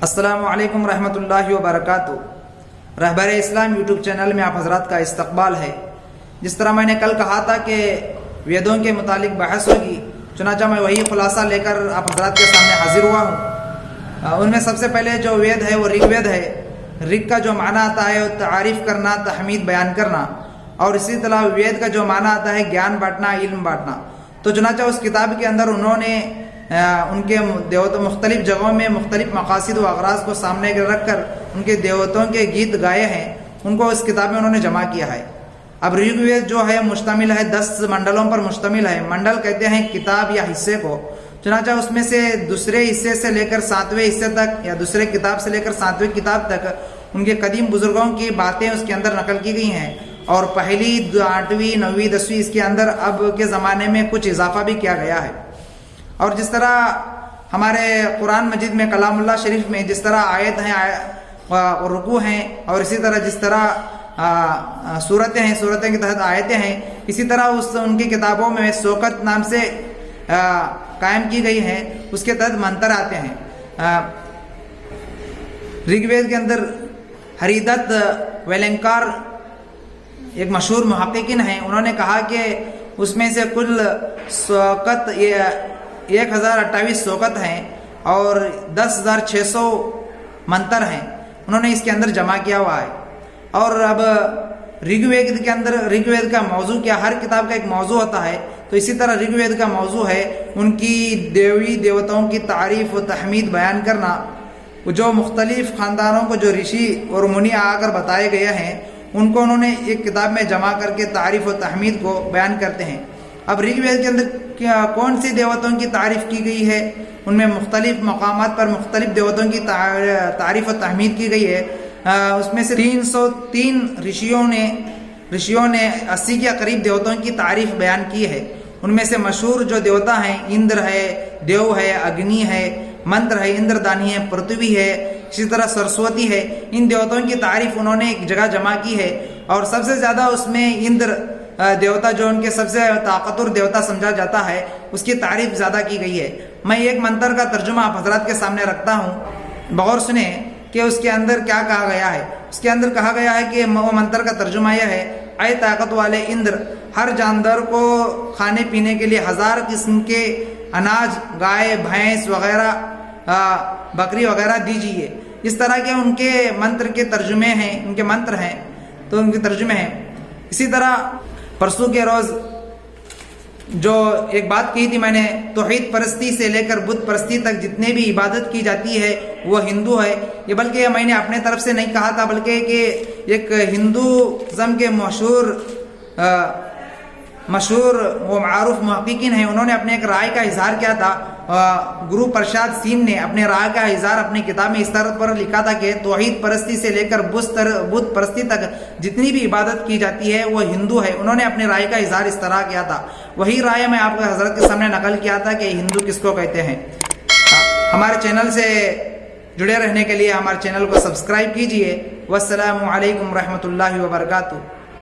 السلام علیکم ورحمۃ اللہ وبرکاتہ۔ رہبر اسلام یوٹیوب چینل میں آپ حضرات کا استقبال ہے۔ جس طرح میں نے کل کہا تھا کہ ویدوں کے متعلق بحث ہوگی، چنانچہ میں وہی خلاصہ لے کر آپ حضرات کے سامنے حاضر ہوا ہوں۔ ان میں سب سے پہلے جو وید ہے وہ رگ وید ہے۔ رگ کا جو معنی آتا ہے وہ تعریف کرنا، تحمید بیان کرنا، اور اسی طرح وید کا جو معنی آتا ہے گیان بانٹنا، علم بانٹنا۔ تو چنانچہ اس کتاب کے اندر انہوں نے ان کے دیوتوں مختلف جگہوں میں مختلف مقاصد و اغراض کو سامنے رکھ کر ان کے دیوتوں کے گیت گائے ہیں، ان کو اس کتاب میں انہوں نے جمع کیا ہے۔ اب رگ وید جو ہے مشتمل ہے 10 منڈلوں پر مشتمل ہے۔ منڈل کہتے ہیں کتاب یا حصے کو، چنانچہ اس میں سے دوسرے حصے سے لے کر 7ویں حصے تک یا دوسرے کتاب سے لے کر 7ویں کتاب تک ان کے قدیم بزرگوں کی باتیں اس کے اندر نقل کی گئی ہیں، اور پہلی 8ویں 9ویں 10ویں اس کے اندر اب کے زمانے میں کچھ اضافہ بھی کیا گیا ہے۔ اور جس طرح ہمارے قرآن مجید میں کلام اللہ شریف میں جس طرح آیت ہیں، رکوع ہیں، اور اسی طرح جس طرح صورتیں ہیں، صورتیں کے تحت آیتیں ہیں، اسی طرح ان کی کتابوں میں سوکت نام سے قائم کی گئی ہیں، اس کے تحت منتر آتے ہیں۔ رگ وید کے اندر ہری دت ویلنکار ایک مشہور محققین ہیں، انہوں نے کہا کہ اس میں سے کل سوکت 1028 سوکت ہیں اور 10,600 منتر ہیں، انہوں نے اس کے اندر جمع کیا ہوا ہے۔ اور اب رگ وید کے اندر رگ وید کا موضوع کیا، ہر کتاب کا ایک موضوع ہوتا ہے، تو اسی طرح رگ وید کا موضوع ہے ان کی دیوی دیوتاؤں کی تعریف و تحمید بیان کرنا۔ جو مختلف خاندانوں کو جو رشی اور منی آ کر بتائے گئے ہیں، ان کو انہوں نے ایک کتاب میں جمع کر کے تعریف و تحمید کو بیان کرتے ہیں۔ اب رگ وید کے اندر کون سی دیوتوں کی تعریف کی گئی ہے، ان میں مختلف مقامات پر مختلف دیوتوں کی تعریف و تحمید کی گئی ہے۔ اس میں سے 303 رشیوں نے 80 کے قریب دیوتوں کی تعریف بیان کی ہے۔ ان میں سے مشہور جو دیوتا ہیں اندر ہے، دیو ہے، اگنی ہے، منتر ہے، اندر دانی ہے، پرتھوی ہے، اسی طرح سرسوتی ہے۔ ان دیوتوں کی تعریف انہوں نے ایک جگہ جمع کی ہے، اور سب سے زیادہ اس میں اندر دیوتا جو ان کے سب سے طاقتور دیوتا سمجھا جاتا ہے، اس کی تعریف زیادہ کی گئی ہے۔ میں ایک منتر کا ترجمہ آپ حضرات کے سامنے رکھتا ہوں، بغور سنیں کہ اس کے اندر کیا کہا گیا ہے۔ اس کے اندر کہا گیا ہے کہ وہ منتر کا ترجمہ یہ ہے: اے طاقت والے اندر، ہر جاندار کو کھانے پینے کے لیے 1000 قسم کے اناج، گائے، بھینس وغیرہ، بکری وغیرہ دیجیے۔ اس طرح کے ان کے منتر کے ترجمے ہیں، ان کے منتر ہیں تو ان کے ترجمے ہیں۔ اسی طرح پرسوں کے روز جو ایک بات کہی تھی میں نے، توحید پرستی سے لے کر بت پرستی تک جتنے بھی عبادت کی جاتی ہے وہ ہندو ہے۔ یہ بلکہ میں نے اپنے طرف سے نہیں کہا تھا، بلکہ کہ ایک ہندوازم کے مشہور و معروف محققین ہیں، انہوں نے اپنے ایک رائے کا اظہار کیا تھا۔ گرو پرشاد سین نے اپنے رائے کا اظہار اپنی کتاب میں اس طرح پر لکھا تھا کہ توحید پرستی سے لے کر بت پرستی تک جتنی بھی عبادت کی جاتی ہے وہ ہندو ہے۔ انہوں نے اپنے رائے کا اظہار اس طرح کیا تھا، وہی رائے میں آپ کو حضرت کے سامنے نقل کیا تھا کہ ہندو کس کو کہتے ہیں۔ ہمارے چینل سے جڑے رہنے کے لیے ہمارے چینل کو سبسکرائب کیجئے۔ والسلام علیکم ورحمۃ اللہ وبرکاتہ۔